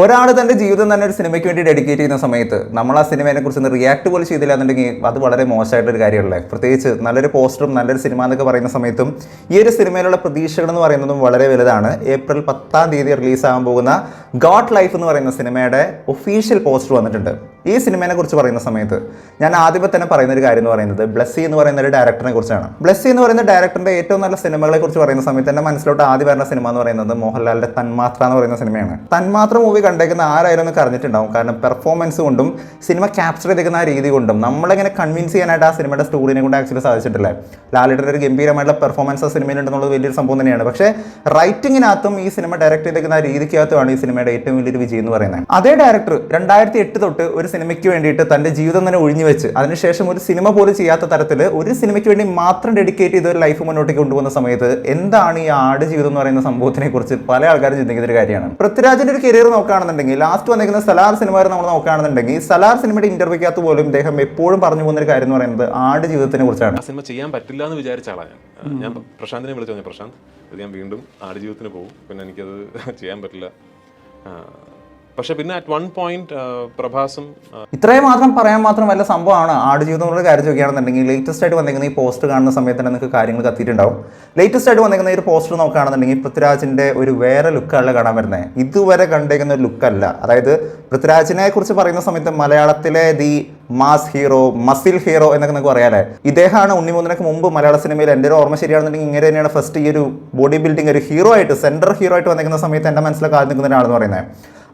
ഒരാൾ തൻ്റെ ജീവിതം തന്നെ ഒരു സിനിമയ്ക്ക് വേണ്ടി ഡെഡിക്കേറ്റ് ചെയ്യുന്ന സമയത്ത് നമ്മൾ ആ സിനിമയെ കുറിച്ച് റിയാക്ട് പോലും ചെയ്തില്ല എന്നുണ്ടെങ്കിൽ അത് വളരെ മോശമായിട്ടൊരു കാര്യമല്ലേ. പ്രത്യേകിച്ച് നല്ലൊരു പോസ്റ്ററും നല്ലൊരു സിനിമ എന്നൊക്കെ പറയുന്ന സമയത്തും ഈ ഒരു സിനിമയിലുള്ള പ്രതീക്ഷകൾ എന്ന് പറയുന്നതും വളരെ വലുതാണ്. ഏപ്രിൽ 10 റിലീസാകാൻ പോകുന്ന ഗോഡ് ലൈഫ് എന്ന് പറയുന്ന സിനിമയുടെ ഒഫീഷ്യൽ പോസ്റ്റർ വന്നിട്ടുണ്ട്. ഈ സിനിമയെ കുറിച്ച് പറയുന്ന സമയത്ത് ഞാൻ ആദ്യമേ തന്നെ പറയുന്ന ഒരു കാര്യം എന്ന് പറയുന്നത് ബ്ലെസ്സി എന്ന് പറയുന്ന ഒരു ഡയറക്ടറിനെ കുറിച്ചാണ്. ബ്ലെസ്സി എന്ന് പറയുന്ന ഡയറക്ടറിന്റെ ഏറ്റവും നല്ല സിനിമകളെ കുറിച്ച് പറയുന്ന സമയത്ത് എൻ്റെ മനസ്സിലോട്ട് ആദ്യം വരുന്ന സിനിമ എന്ന് പറയുന്നത് മോഹൻലാലിന്റെ തന്മാത്ര എന്ന് പറയുന്ന സിനിമയാണ്. തന്മാത്ര മൂവി കണ്ടേക്കുന്ന ആരായാലും ഒന്ന് അറിഞ്ഞിട്ടുണ്ടാവും. കാരണം പെർഫോമൻസ് കൊണ്ടും സിനിമ ക്യാപ്ചർ ചെയ്തേക്കുന്ന ആ രീതി കൊണ്ടും നമ്മളെങ്ങനെ കൺവിൻസ് ചെയ്യാനായിട്ട് ആ സിനിമയുടെ സ്റ്റോറിനെ കൊണ്ട് ആക്ച്വലി സാധിച്ചിട്ടില്ല. ലാലേട്ടൻ്റെ ഒരു ഗംഭീരമായിട്ടുള്ള പെർഫോമൻസ് ആ സിനിമയിലുണ്ടെന്നുള്ളത് വലിയൊരു സംഭവം തന്നെയാണ്. പക്ഷേ റൈറ്റിങ്ങിനകത്തും ഈ സിനിമ ഡയറക്ട് ചെയ്തേക്കുന്ന ആ രീതിക്കകത്തുമാണ് ഈ സിനിമയുടെ ഏറ്റവും വലിയൊരു വിജയം എന്ന് പറയുന്നത്. അതേ ഡയറക്ടർ 2008 തൊട്ട് ഒരു സിനിമയ്ക്ക് വേണ്ടിയിട്ട് തന്റെ ജീവിതം തന്നെ ഒഴിഞ്ഞു വെച്ച് അതിനുശേഷം ഒരു സിനിമ പോലും ചെയ്യാത്ത തരത്തിൽ ഒരു സിനിമയ്ക്ക് വേണ്ടി മാത്രം ഡെഡിക്കേറ്റ് ചെയ്ത ഒരു ലൈഫ് മുന്നോട്ടേക്ക് കൊണ്ടുപോകുന്ന സമയത്ത് എന്താണ് ഈ ആട് ജീവിതം എന്ന് പറയുന്ന സംഭവത്തിനെ കുറിച്ച് പല ആൾക്കാരും ചിന്തിക്കുന്ന ഒരു കാര്യമാണ്. പൃഥ്വിരാജിന്റെ ഒരു കരിയർ നോക്കുകയാണെന്നുണ്ടെങ്കിൽ ലാസ്റ്റ് വന്നിരിക്കുന്ന സലാർ സിനിമ നമ്മൾ നോക്കുകയാണെന്നുണ്ടെങ്കിൽ സലാർ സിനിമയുടെ ഇന്റർവ്യൂക്കകത്ത് പോലും ഇദ്ദേഹം എപ്പോഴും പറഞ്ഞു പോകുന്ന ഒരു കാര്യം എന്ന് പറയുന്നത് ആട് ജീവിതത്തിനെ കുറിച്ചാണ്. സിനിമ ചെയ്യാൻ പറ്റില്ല എന്ന് വിചാരിച്ച ആളാണ് ഞാൻ. പ്രശാന്തിനെ വിളിച്ചു പറഞ്ഞു, പ്രശാന്ത് ഞാൻ വീണ്ടും ആട് ജീവിതത്തിന് പോകും, പിന്നെ എനിക്കത് ചെയ്യാൻ പറ്റില്ല. പക്ഷെ പിന്നെ അറ്റ് വൺ പോയിന്റ് പ്രഭാസും ഇത്രയും മാത്രം പറയാൻ മാത്രം വല്ല സംഭവമാണ് ആട് ജീവിതം എന്നുള്ള കാര്യം ചോദിക്കുകയാണെന്നുണ്ടെങ്കിൽ ലേറ്റസ്റ്റ് ആയിട്ട് വന്നിരിക്കുന്ന ഈ പോസ്റ്റർ കാണുന്ന സമയത്ത് തന്നെ നിങ്ങൾക്ക് കാര്യങ്ങൾ കത്തിയിട്ടുണ്ടാവും. ലേറ്റസ്റ്റ് ആയിട്ട് വന്നിരിക്കുന്ന ഈ ഒരു പോസ്റ്റർ നോക്കുകയാണെന്നുണ്ടെങ്കിൽ പൃഥ്വിരാജിന്റെ ഒരു വേറെ ലുക്കാണല്ലോ കാണാൻ വരുന്നത്. ഇതുവരെ കണ്ടേക്കുന്ന ഒരു ലുക്കല്ല. അതായത് പൃഥ്വിരാജിനെ കുറിച്ച് പറയുന്ന സമയത്ത് മലയാളത്തിലെ the mass hero, muscle hero എന്നൊക്കെ നമുക്ക് പറയാല്ലേ. ഇദ്ദേഹമാണ് ഉണ്ണിമൂന്നിനൊക്കെ മുമ്പ് മലയാള സിനിമയിൽ എൻ്റെ ഒരു ഓർമ്മ ശരിയാണെന്നുണ്ടെങ്കിൽ ഇങ്ങനെ തന്നെയാണ് ഫസ്റ്റ് ഈ ഒരു ബോഡി ബിൽഡിംഗ് ഒരു ഹീറോ ആയിട്ട് സെൻട്രൽ ഹീറോ ആയിട്ട് വന്നിരിക്കുന്ന സമയത്ത് എൻ്റെ മനസ്സിലൊക്കെ ആദ്യം നിൽക്കുന്ന ഒരാളെന്ന് പറയുന്നത്.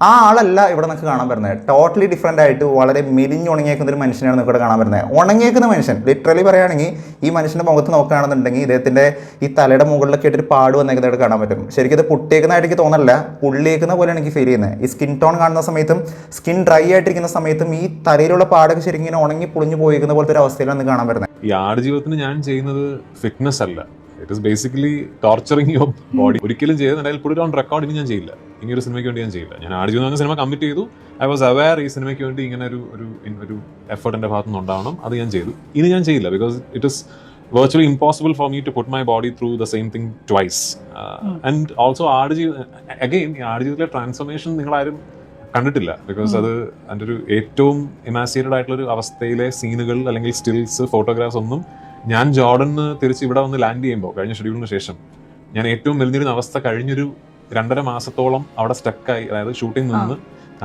ആ ആളല്ല ഇവിടെ നമുക്ക് കാണാൻ വരുന്നത്. ടോട്ടലി ഡിഫറെൻ്റ് ആയിട്ട് വളരെ മെലിഞ്ഞുണങ്ങിയേക്കുന്ന ഒരു മനുഷ്യനാണ് നമുക്ക് ഇവിടെ കാണാൻ വരുന്നത്. ഉണങ്ങിയേക്കുന്ന മനുഷ്യൻ ലിറ്ററലി പറയുകയാണെങ്കിൽ ഈ മനുഷ്യൻ്റെ മുഖത്ത് നോക്കുകയാണെന്നുണ്ടെങ്കിൽ ഇദ്ദേഹത്തിൻ്റെ ഈ തലയുടെ മുകളിലൊക്കെ ആയിട്ട് ഒരു പാട് വന്നേക്കുന്നതായിട്ട് കാണാൻ പറ്റും. ശരിക്കും ഇത് പൊട്ടിയേക്കുന്നതായിട്ട് എനിക്ക് തോന്നല്ല, പുള്ളിയേക്കുന്ന പോലെയാണ് എനിക്ക് ഫീൽ ചെയ്യുന്നത്. ഈ സ്കിൻ ടോൺ കാണുന്ന സമയത്തും സ്കിൻ ഡ്രൈ ആയിട്ടിരിക്കുന്ന സമയത്തും ഈ തലയിലുള്ള പാടൊക്കെ ശരിക്കും ഇങ്ങനെ ഉണങ്ങി പൊളിഞ്ഞു പോയിരിക്കുന്ന പോലത്തെ ഒരു അവസ്ഥയിലാണ് കാണാൻ വരുന്നത്. ഈ ആട് ജീവിതത്തിന് ഞാൻ ചെയ്യുന്നത് ഫിറ്റ്നസ് അല്ല, it is basically torturing your body. ഒരിക്കലും ചെയ്ത് പുട്ട് ഓൺ റെക്കോർഡ് ഇനി ഞാൻ ചെയ്യില്ല. ഇനി ഒരു സിനിമയ്ക്ക് വേണ്ടി ഞാൻ ചെയ്യില്ല. ഞാൻ ആട് ജീവിതം എന്ന സിനിമ കമ്മിറ്റ് ചെയ്തു. ഐ വാസ് അവെയർ ഈ സിനിമയ്ക്ക് വേണ്ടി ഇങ്ങനെ ഒരു എഫേർട്ട് എൻ്റെ ഭാഗത്ത് നിന്ന് ഉണ്ടാവണം. അത് ഞാൻ ചെയ്തു. ഇനി ഞാൻ ചെയ്യില്ല. Because it is virtually impossible for me to put my body through the same thing twice. And also ആട് ജീവിതത്തിലെ ട്രാൻസ്ഫോർമേഷൻ നിങ്ങളാരും കണ്ടിട്ടില്ല. ബിക്കോസ് അത് അതിൻ്റെ ഒരു ഏറ്റവും ഇമാസിയേറ്റഡ് ആയിട്ടുള്ളൊരു അവസ്ഥയിലെ സീനുകൾ അല്ലെങ്കിൽ സ്റ്റിൽസ്, ഫോട്ടോഗ്രാഫ്സ് ഒന്നും ഞാൻ ജോർഡന് തിരിച്ച് ഇവിടെ വന്ന് ലാൻഡ് ചെയ്യുമ്പോൾ കഴിഞ്ഞ ഷെഡ്യൂളിന് ശേഷം ഞാൻ ഏറ്റവും മെലിഞ്ഞിരുന്ന അവസ്ഥ കഴിഞ്ഞൊരു 2.5 മാസത്തോളം അവിടെ സ്റ്റക്കായി. അതായത് ഷൂട്ടിംഗ് നിന്ന്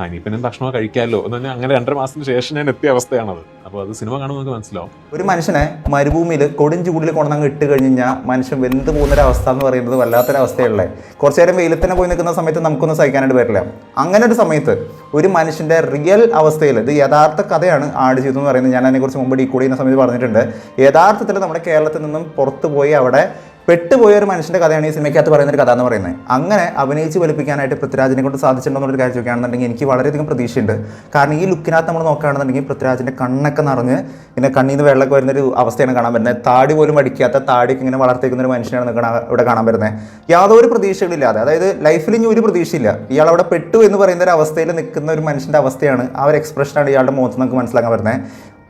ഇനിയിപ്പം ഞാൻ ഭക്ഷണം കഴിക്കാമല്ലോ എന്ന് പറഞ്ഞാൽ അങ്ങനെ 2.5 മാസത്തിന് ശേഷം ഞാൻ എത്തിയ അവസ്ഥയാണത്. അപ്പോൾ അത് സിനിമ കാണുമ്പോൾ നമുക്ക് മനസ്സിലാവും. ഒരു മനുഷ്യനെ മരുഭൂമിയിൽ കൊടും ചൂടിൽ കൊണ്ടങ്ങ് ഇട്ട് കഴിഞ്ഞ് കഴിഞ്ഞാൽ മനുഷ്യൻ വെന്ത് പോകുന്നൊരവസ്ഥ എന്ന് പറയുന്നത് വല്ലാത്തൊരവസ്ഥയല്ലേ. കുറച്ചു നേരം വെയിലത്തിനെ പോയി നിൽക്കുന്ന സമയത്ത് നമുക്കൊന്നും സഹിക്കാനായിട്ട് വരില്ല. അങ്ങനെ ഒരു സമയത്ത് ഒരു മനുഷ്യൻ്റെ റിയൽ അവസ്ഥയിൽ ഇത് യഥാർത്ഥ കഥയാണ് ആട് ജീവിതം എന്ന് പറയുന്നത്. ഞാൻ അതിനെക്കുറിച്ച് മുമ്പ് ഡീകോഡ് ചെയ്യുന്ന സമയത്ത് പറഞ്ഞിട്ടുണ്ട്. യഥാർത്ഥത്തിൽ നമ്മുടെ കേരളത്തിൽ നിന്നും പുറത്തു പോയി അവിടെ പെട്ടുപോയ ഒരു മനുഷ്യൻ്റെ കഥയാണ് ഈ സിനിമയ്ക്കകത്ത് പറയുന്നൊരു കഥ എന്ന് പറയുന്നത്. അങ്ങനെ അഭിനയിച്ച് വലിപ്പിക്കാനായിട്ട് പൃഥ്വിരാജിനെ കൊണ്ട് സാധിച്ചിട്ടുണ്ടോ എന്നൊരു കാര്യം ചോദിക്കുകയാണെന്നുണ്ടെങ്കിൽ എനിക്ക് വളരെയധികം പ്രതീക്ഷയുണ്ട്. കാരണം ഈ ലുക്കിനകത്ത് നമ്മൾ നോക്കുകയാണെന്നുണ്ടെങ്കിൽ പൃഥ്വിരാജിൻ്റെ കണ്ണൊക്കെ നിറഞ്ഞ് ഇങ്ങനെ കണ്ണിൽ നിന്ന് വെള്ളമൊക്കെ വരുന്നൊരു അവസ്ഥയാണ് കാണാൻ വരുന്നത്. താടി പോലും അടിക്കാത്ത, താടിയൊക്കെ ഇങ്ങനെ വളർത്തിക്കുന്ന ഒരു മനുഷ്യനാണ് ഇവിടെ കാണാൻ വരുന്നത്. യാതൊരു പ്രതീക്ഷകളില്ലാതെ, അതായത് ലൈഫിൽ ഇനി ഒരു പ്രതീക്ഷയില്ല. ഇയാൾ അവിടെ പെട്ടു എന്ന് പറയുന്ന ഒരു അവസ്ഥയിൽ നിൽക്കുന്ന ഒരു മനുഷ്യൻ്റെ അവസ്ഥയാണ്, ആ ഒരു എക്സ്പ്രഷനാണ് ഇയാളുടെ മുഖത്ത് നമുക്ക് മനസ്സിലാക്കാൻ വരുന്നത്.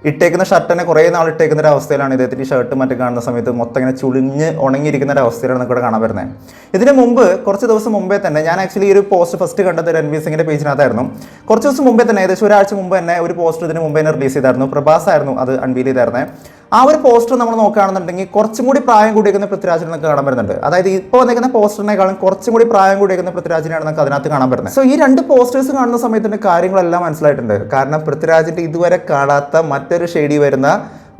ഇട്ടേക്കുന്ന ഷർട്ട് തന്നെ കുറേ നാൾ ഇട്ടേക്കുന്ന ഒരു അവസ്ഥയിലാണ് ഇദ്ദേഹത്തിൻ്റെ ഷർട്ട് മറ്റേ കാണുന്ന സമയത്ത് മൊത്തം ഇങ്ങനെ ചുളിഞ്ഞ് ഉണങ്ങിയിരിക്കുന്ന ഒരു അവസ്ഥയിലാണ് നമുക്ക് ഇവിടെ കാണാൻ വരുന്നത്. ഇതിന് മുമ്പ് കുറച്ച് ദിവസം മുമ്പേ തന്നെ ഞാൻ ആക്ച്വലി ഈ ഒരു പോസ്റ്റ് ഫസ്റ്റ് കണ്ടത് രൺവീർ സിംഗിൻ്റെ പേജിനകത്തായിരുന്നു. കുറച്ച് ദിവസം മുമ്പേ തന്നെ ഏകദേശം ഒരാഴ്ച മുമ്പ് തന്നെ ഒരു പോസ്റ്റർ ഇതിന് മുമ്പേ തന്നെ റിലീസ് ചെയ്തായിരുന്നു. പ്രഭാസ് ആയിരുന്നു അത് അൺവീൽ ചെയ്തായിരുന്നത്. ആ ഒരു പോസ്റ്റർ നമ്മൾ നോക്കുകയാണെന്നുണ്ടെങ്കിൽ കുറച്ചും കൂടി പ്രായം കൂടിയേക്കുന്ന പൃഥ്വിരാജിനെ നമുക്ക് കാണാൻ വരുന്നുണ്ട്. അതായത് ഇപ്പോൾ വന്നിരിക്കുന്ന പോസ്റ്ററിനേക്കാളും കുറച്ചും കൂടി പ്രായം കൂടിയേക്കുന്ന പൃഥ്വിരാജിനെയാണ് നമുക്ക് അതിനകത്ത് കാണാൻ വരുന്നത്. സോ ഈ രണ്ട് പോസ്റ്റേഴ്സ് കാണുന്ന സമയത്തിൻ്റെ കാര്യങ്ങളെല്ലാം മനസ്സിലായിട്ടുണ്ട്. കാരണം പൃഥ്വിരാജിൻ്റെ ഇതുവരെ കാണാത്ത മറ്റൊരു ഷെയ്ഡി വരുന്ന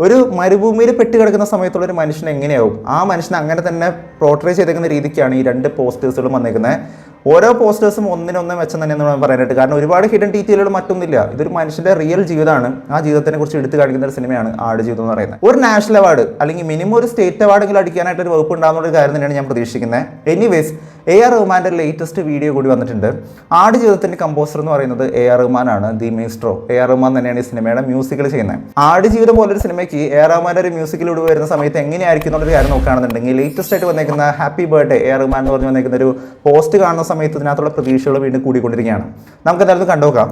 ഒരു മരുഭൂമിയിൽ പെട്ട് കിടക്കുന്ന സമയത്തുള്ള ഒരു മനുഷ്യൻ എങ്ങനെയാവും, ആ മനുഷ്യനെ അങ്ങനെ തന്നെ പോർട്രേ ചെയ്തേക്കുന്ന രീതിക്കാണ് ഈ രണ്ട് പോസ്റ്റേഴ്സുകളും വന്നിരിക്കുന്നത്. ഓരോ പോസ്റ്റേഴ്സും ഒന്നിനൊന്നും മെച്ചം തന്നെയെന്ന് പറയാനായിട്ട്. കാരണം ഒരുപാട് ഹിഡൻ ഡീറ്റെയിലുകൾ മറ്റൊന്നുമില്ല. ഇതൊരു മനുഷ്യൻ്റെ റിയൽ ജീവിതമാണ്. ആ ജീവിതത്തിനെ കുറിച്ച് എടുത്തു കാണിക്കുന്ന ഒരു സിനിമയാണ് ആട് ജീവിതം എന്ന് പറയുന്നത്. ഒരു നാഷണൽ അവാർഡ് അല്ലെങ്കിൽ മിനിമം ഒരു സ്റ്റേറ്റ് അവാർഡെങ്കിലും അടിക്കാനായിട്ട് ഒരു വകുപ്പ് ഉണ്ടാകുന്ന ഒരു കാര്യം തന്നെയാണ് ഞാൻ പ്രതീക്ഷിക്കുന്നത്. എനിവേസ്, AR റഹ്മാൻ്റെ ലേറ്റസ്റ്റ് വീഡിയോ കൂടി വന്നിട്ടുണ്ട്. ആട് ജീവിതത്തിൻ്റെ കമ്പോസർ എന്ന് പറയുന്നത് AR റഹ്മാനാണ്, ദി മീസ്ട്രോ. AR റഹ്മാൻ തന്നെയാണ് ഈ സിനിമയുടെ മ്യൂസിക്കൽ ചെയ്യുന്നത്. ആട് ജീവിതം പോലൊരു സിനിമയ്ക്ക് AR റഹ്മാൻ്റെ ഒരു മ്യൂസിക്കിലൂടെ വരുന്ന സമയത്ത് എങ്ങനെയായിരിക്കും എന്നുള്ളൊരു കാര്യം നോക്കുകയാണെന്നുണ്ടെങ്കിൽ ലേറ്റസ്റ്റ് ആയിട്ട് വന്നേക്കുന്ന ഹാപ്പി ബർത്ത്ഡേ AR റഹ്മാൻ എന്ന് പറഞ്ഞ് വന്നേക്കുന്ന ഒരു പോസ്റ്റ് കാണുന്ന സമയത്ത് ഇതിനകത്തുള്ള പ്രതീക്ഷകൾ വീണ്ടും കൂടിക്കൊണ്ടിരിക്കുകയാണ്. നമുക്ക് എന്തായാലും കണ്ടുനോക്കാം.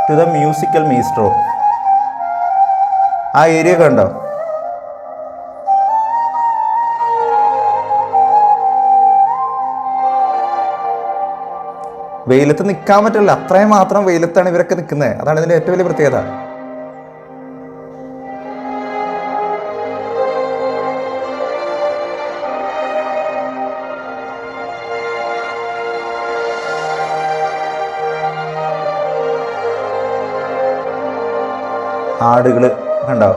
To the musical maestro. ആ ഏരിയ കണ്ടോ? വെയിലത്ത് നിൽക്കാൻ പറ്റില്ല, അത്രയും മാത്രം വെയിലത്താണ് ഇവരൊക്കെ നിൽക്കുന്നത്. അതാണ് ഇതിൻ്റെ ഏറ്റവും വലിയ പ്രത്യേകത. ആടുകൾ കണ്ടോ?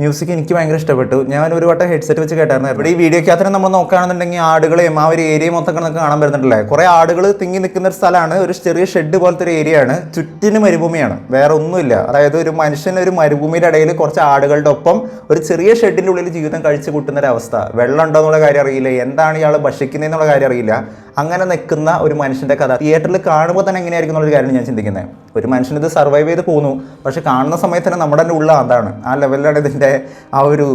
മ്യൂസിക് എനിക്ക് ഭയങ്കര ഇഷ്ടപ്പെട്ടു. ഞാൻ ഒരു വട്ടം ഹെഡ്സെറ്റ് വെച്ച് കേട്ടായിരുന്നു. ഇവിടെ ഈ വീഡിയോക്കകത്ത് നമ്മൾ നോക്കുകയാണെന്നുണ്ടെങ്കിൽ ആടുകളെയും ആ ഒരു ഏരിയ മൊത്തം നമുക്ക് കാണാൻ പറ്റുന്നുണ്ടല്ലേ. കുറേ ആടുകൾ തിങ്ങി നിൽക്കുന്ന ഒരു സ്ഥലമാണ്. ഒരു ചെറിയ ഷെഡ് പോലത്തെ ഒരു ഏരിയ ആണ്. ചുറ്റിനും മരുഭൂമിയാണ്, വേറെ ഒന്നുമില്ല. അതായത് ഒരു മനുഷ്യൻ ഒരു മരുഭൂമിയുടെ ഇടയിൽ കുറച്ച് ആടുകളുടെ ഒപ്പം ഒരു ചെറിയ ഷെഡിൻ്റെ ഉള്ളിൽ ജീവിതം കഴിച്ചു കൂട്ടുന്ന ഒരു അവസ്ഥ. വെള്ളം ഉണ്ടോ എന്നുള്ള കാര്യം അറിയില്ല, എന്താണ് ഇയാൾ ഭക്ഷിക്കുന്നതെന്നുള്ള കാര്യം അറിയില്ല. അങ്ങനെ നിൽക്കുന്ന ഒരു മനുഷ്യൻ്റെ കഥ തിയേറ്ററിൽ കാണുമ്പോൾ തന്നെ എങ്ങനെയായിരിക്കും എന്നുള്ളൊരു കാര്യം ഞാൻ ചിന്തിക്കുന്നത്. ഒരു മനുഷ്യൻ ഇത് സർവൈവ് ചെയ്ത് പോകുന്നു, പക്ഷെ കാണുന്ന സമയത്ത് തന്നെ നമ്മുടെ തന്നെ ഉള്ള അതാണ് ആ ലെവലിലാണ് ഇതിൻ്റെ ആ ഒരു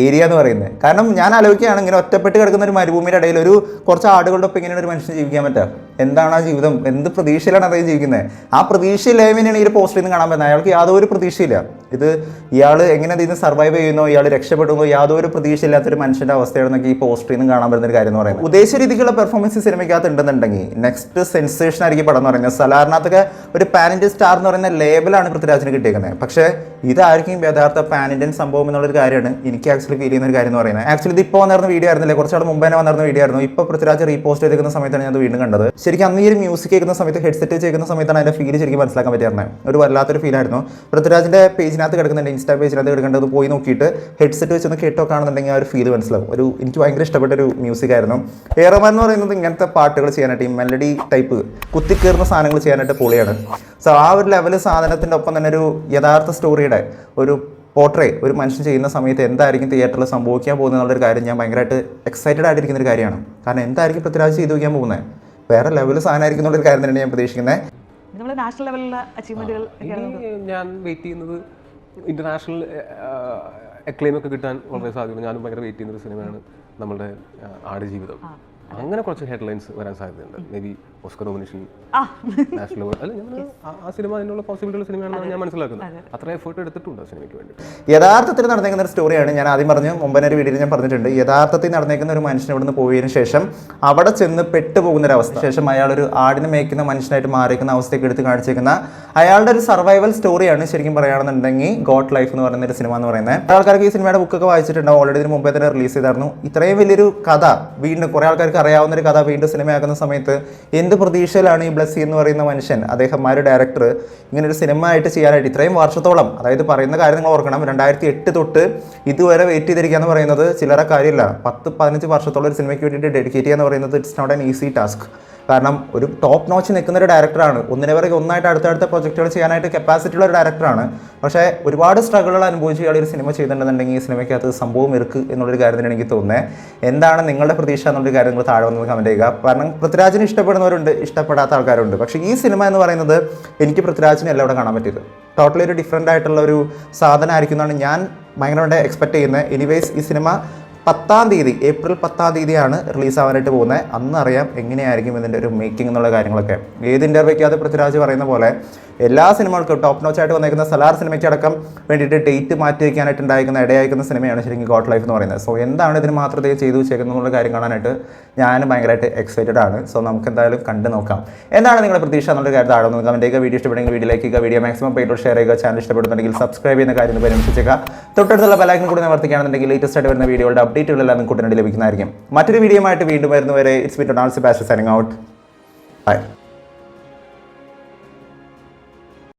ഏരിയ എന്ന് പറയുന്നത്. കാരണം ഞാൻ ആലോചിക്കുകയാണ്, ഇങ്ങനെ ഒറ്റപ്പെട്ട് കിടക്കുന്ന ഒരു മരുഭൂമിയുടെ ഇടയിൽ ഒരു കുറച്ച് ആടുകളുടെ ഒപ്പം ഇങ്ങനെയാണ് ഒരു മനുഷ്യന് ജീവിക്കാൻ പറ്റുക. എന്താണ് ആ ജീവിതം, എന്ത് പ്രതീക്ഷയിലാണ് അദ്ദേഹം ജീവിക്കുന്നത്? ആ പ്രതീക്ഷയില്ലായ്മയാണ് ഈ പോസ്റ്റിൽ നിന്ന് കാണാൻ പറ്റുന്നത്. അയാൾക്ക് യാതൊരു പ്രതീക്ഷയില്ല. ഇത് ഇയാൾ എങ്ങനെ ഇതിന് സർവൈവ് ചെയ്യുന്നോ, ഇയാൾ രക്ഷപ്പെടുന്നോ, യാതൊരു പ്രതീക്ഷയില്ലാത്തൊരു മനുഷ്യൻ്റെ അവസ്ഥയാണെന്നൊക്കെ ഈ പോസ്റ്റിൽ നിന്ന് കാണാൻ പറ്റുന്ന ഒരു കാര്യം എന്ന് പറയുന്നത്. ഉദ്ദേശ രീതിക്കുള്ള പെർഫോമൻസ് സിനിമയ്ക്കകത്ത് ഉണ്ടെന്നുണ്ടെങ്കിൽ നെക്സ്റ്റ് സെൻസേഷൻ ആയിരിക്കും പടം എന്ന് പറയുന്നത്. സലാറിനകത്തൊക്കെ ഒരു പാൻ ഇന്ത്യൻ സ്റ്റാർ എന്ന് പറയുന്ന ലേബലാണ് പൃഥ്വിരാജിന് കിട്ടിയിരിക്കുന്നത്. പക്ഷേ ഇതായിരിക്കും യഥാർത്ഥ പാൻ ഇന്ത്യൻ സംഭവം എന്നുള്ളൊരു കാര്യമാണ് എനിക്ക് ആക്ച്വലി ഫീൽ ചെയ്യുന്ന ഒരു കാര്യം എന്ന് പറയുന്നത്. ആക്ച്വലി ഇത് ഇപ്പോൾ വന്നിരുന്ന വീഡിയോ ആയിരുന്നില്ലേ, കുറച്ചാൾ മുമ്പ് തന്നെ വന്നിരുന്ന വീഡിയോ ആയിരുന്നു. ഇപ്പോൾ പൃഥ്വിരാജ് റീപോസ്റ്റ് ചെയ്തിരിക്കുന്ന സമയത്താണ് ഞാൻ വീണ്ടും കണ്ടത്. ശരിക്കും അന്ന് ഈ ഒരു മ്യൂസിക് കേൾക്കുന്ന സമയത്ത്, ഹെഡ്സെറ്റ് കേൾക്കുന്ന സമയത്താണ് അതിൻ്റെ ഫീൽ ശരിക്കും മനസ്സിലാക്കാൻ പറ്റിയിരുന്നത്. ഒരു വല്ലാത്തൊരു ഫീലായിരുന്നു. പൃഥ്വിരാജിൻ്റെ പേജിനകത്ത് കിടക്കുന്നുണ്ട്, ഇൻസ്റ്റാ പേജിനകത്ത് കിടക്കേണ്ടത് പോയി നോക്കിയിട്ട് ഹെഡ്സെറ്റ് വെച്ചൊന്ന് കേട്ടോ കാണുന്നുണ്ടെങ്കിൽ ആ ഒരു ഫീൽ മനസ്സിലാവും. എനിക്ക് ഭയങ്കര ഇഷ്ടപ്പെട്ട ഒരു മ്യൂസിക് ആയിരുന്നു. റഹ്മാൻ എന്ന് പറയുന്നത് ഇങ്ങനത്തെ പാട്ടുകൾ ചെയ്യാനായിട്ട്, ഈ മെലഡി ടൈപ്പ് കുത്തിക്കേറുന്ന സാധനങ്ങൾ ചെയ്യാനായിട്ട് പൊളിയാണ്. സോ ആ ഒരു ലെവൽ സാധനത്തിൻ്റെ ഒപ്പം തന്നെ ഒരു യഥാർത്ഥ സ്റ്റോറിയുടെ ഒരു പോർട്രേ ഒരു മനുഷ്യൻ ചെയ്യുന്ന സമയത്ത് എന്തായിരിക്കും തിയേറ്ററിൽ സംഭവിക്കാൻ പോകുന്നത് എന്നുള്ളൊരു കാര്യം ഞാൻ ഭയങ്കരമായിട്ട് എക്സൈറ്റഡ് ആയിട്ടിരിക്കുന്ന ഒരു കാര്യമാണ്. കാരണം എന്തായിരിക്കും പൃഥ്വിരാജ് ചെയ്തു വയ്ക്കാൻ പോകുന്നത്, വേറെ ലെവൽ സാധനമായിരിക്കും എന്നുള്ളൊരു കാര്യം തന്നെയാണ് ഞാൻ പ്രതീക്ഷിക്കുന്നത്. നാഷണൽ ലെവലിലുള്ള അച്ചീവ്മെന്റുകൾ ഞാൻ വെയിറ്റ് ചെയ്യുന്നത് ഇന്റർനാഷണൽ അക്ലെയിമൊക്കെ കിട്ടാൻ വളരെ സാധ്യത. ഞാനും ഭയങ്കര വെയിറ്റ് ചെയ്യുന്ന ഒരു സിനിമയാണ് നമ്മുടെ ആടുജീവിതം. അങ്ങനെ കുറച്ച് ഹെഡ്ലൈൻസ് വരാൻ സാധ്യതയുണ്ട്. May be Oscar nomination, national award. അല്ല, ഞാൻ ആ സിനിമ അതിനുള്ള പോസിബിലിറ്റി ഉള്ള സിനിമയാണെന്നാണ് ഞാൻ മനസ്സിലാക്കുന്നത്. അത്ര എഫേർട്ട് എടുത്തിട്ടുണ്ട് ആ സിനിമയ്ക്ക് വേണ്ടി. യഥാർത്ഥത്തിൽ നടന്നേക്കുന്ന ഒരു സ്റ്റോറിയാണ്. ഞാൻ ആദ്യം പറഞ്ഞു, മുമ്പേ ഒരു വീഡിയോയിൽ ഞാൻ പറഞ്ഞിട്ടുണ്ട്, യഥാർത്ഥത്തിൽ നടന്നേക്കുന്ന ഒരു മനുഷ്യൻ ഇവിടുന്ന് പോയതിനു ശേഷം അവിടെ ചെന്ന് പെട്ടുപോകുന്നൊരവസ്ഥ, ശേഷം അയാളൊരു ആടിനെ മേയ്ക്കുന്ന മനുഷ്യനായിട്ട് മാറിയിരിക്കുന്ന അവസ്ഥയ്ക്ക് എടുത്ത് കാണിച്ചേക്കുന്ന അയാളുടെ ഒരു സർവൈവൽ സ്റ്റോറിയാണ് ശരിക്കും പറയുകയാണെന്നുണ്ടെങ്കിൽ ഗോട്ട് ലൈഫ് എന്ന് പറയുന്ന ഒരു സിനിമ എന്ന് പറയുന്നത്. ആൾക്കാർക്ക് ഈ സിനിമയുടെ ബുക്കൊക്കെ വായിച്ചിട്ടുണ്ടാവും, ഓൾറെഡി ഇതിന് മുമ്പേ തന്നെ റിലീസ് ചെയ്തായിരുന്നു. ഇത്രയും വലിയൊരു കഥ വീണ്ടും കുറേ ആൾക്കാർക്ക് അറിയാവുന്ന ഒരു കഥ വീണ്ടും സിനിമയാക്കുന്ന സമയത്ത് എന്ത് പ്രതീക്ഷയിലാണ് ഈ ബ്ലസ്സി എന്ന് പറയുന്ന മനുഷ്യൻ, അദ്ദേഹം ആ ഒരു ഡയറക്ടർ ഇങ്ങനെ ഒരു സിനിമ ആയിട്ട് ചെയ്യാനായിട്ട് ഇത്രയും വർഷത്തോളം, അതായത് പറയുന്ന കാര്യം നിങ്ങൾ ഓർക്കണം, 2008 തൊട്ട് ഇതുവരെ വെയിറ്റ് ചെയ്തിരിക്കുക എന്ന് പറയുന്നത് ചില്ലറ കാര്യമില്ല. 10-15 വർഷത്തോളം ഒരു സിനിമയ്ക്ക് വേണ്ടിയിട്ട് ഡെഡിക്കേറ്റ് ചെയ്യുക എന്ന് പറയുന്നത് it's not an easy task. കാരണം ഒരു ടോപ്പ് നോച്ച് നിൽക്കുന്ന ഒരു ഡയറക്ടറാണ്, ഒന്നിനെ പിറകെ ഒന്നായിട്ട് അടുത്തടുത്ത പ്രൊജക്റ്റുകൾ ചെയ്യാനായിട്ട് കപ്പാസിറ്റി ഉള്ള ഒരു ഡയറക്ടറാണ്. പക്ഷേ ഒരുപാട് സ്ട്രഗിളുകൾ അനുഭവിച്ച് ഇയാൾ ഒരു സിനിമ ചെയ്തിട്ടുണ്ടെന്നുണ്ടെങ്കിൽ ഈ സിനിമയ്ക്കകത്ത് സംഭവം ഇருக்கு എന്നുള്ളൊരു കാര്യം തന്നെ എനിക്ക് തോന്നുന്നത്. എന്താണ് നിങ്ങളുടെ പ്രതീക്ഷ എന്നുള്ളൊരു കാര്യം നിങ്ങൾ താഴെ വന്ന് കമൻറ്റ് ചെയ്യുക. കാരണം പൃഥ്വിരാജിന് ഇഷ്ടപ്പെടുന്നവരുണ്ട്, ഇഷ്ടപ്പെടാത്ത ആൾക്കാരുണ്ട്. പക്ഷേ ഈ സിനിമ എന്ന് പറയുന്നത് എനിക്ക് പൃഥ്വിരാജിനെ എല്ലാം ഇവിടെ കാണാൻ പറ്റിയത് ടോട്ടലി ഒരു ഡിഫറെൻ്റ് ആയിട്ടുള്ള ഒരു സാധനമായിരിക്കും എന്നാണ് ഞാൻ ഭയങ്കരമായിട്ട് എക്സ്പെക്ട് ചെയ്യുന്നത്. എനിവേസ് ഈ സിനിമ 10-ാം തീയതി, ഏപ്രിൽ 10-ാം തീയതിയാണ് റിലീസാവാനായിട്ട് പോകുന്നത്. അന്ന് അറിയാം എങ്ങനെയായിരിക്കും ഇതിൻ്റെ ഒരു മേക്കിംഗ് എന്നുള്ള കാര്യങ്ങളൊക്കെ. ഏത് ഇൻ്റർവ്യൂക്കകത്ത് പൃഥ്വിരാജ് പറയുന്ന പോലെ എല്ലാ സിനിമകൾക്കും ടോപ്പ് നോച്ചായിട്ട് വന്നേക്കുന്ന സലാർ സിനിമയ്ക്കടക്കം വേണ്ടിയിട്ട് ഡേറ്റ് മാറ്റി വയ്ക്കാനായിട്ട് ഇടയായിരിക്കുന്ന സിനിമയാണ് ശരിക്കും ഗോട്ട് ലൈഫ് എന്ന് പറയുന്നത്. സോ എന്താണ് ഇതിന് മാത്രമേ ചെയ്തു വെച്ചേക്കുന്നത് എന്നുള്ള കാര്യം കാണാനായിട്ട് ഞാൻ ഭയങ്കരമായിട്ട് എക്സൈറ്റഡ് ആണ്. സോ നമുക്ക് എന്തായാലും കണ്ടു നോക്കാം. എന്താണ് നിങ്ങളുടെ പ്രതീക്ഷ എന്നുള്ള കാര്യം താഴെ നോക്കാം. എൻ്റെ വീഡിയോ ഇഷ്ടപ്പെടുമെങ്കിൽ വീഡിയോ ലൈക്ക് ചെയ്യുക, വീഡിയോ മാക്സിമം പേരോട് ഷെയർ ചെയ്യുക, ചാനൽ ഇഷ്ടപ്പെടുന്നുണ്ടെങ്കിൽ സബ്സ്ക്രൈബ് ചെയ്യുന്ന കാര്യം പരിഗണിച്ചേക്കുക. തൊട്ടടുത്തുള്ള ബെല്ലൈക്കൺ കൂടി നിവർത്തിക്കുകയാണെന്നുണ്ടെങ്കിൽ ലേറ്റസ്റ്റ് ആയിട്ട് വരുന്ന വീഡിയോയുടെ അപ്ഡേറ്റുകളെല്ലാം നിങ്ങൾക്ക് ഉടനടി ലഭിക്കുന്നതായിരിക്കും. മറ്റൊരു വീഡിയോ ആയിട്ട് വീണ്ടും വരുന്നവരെ it's been Donald Sebastian signing out. By.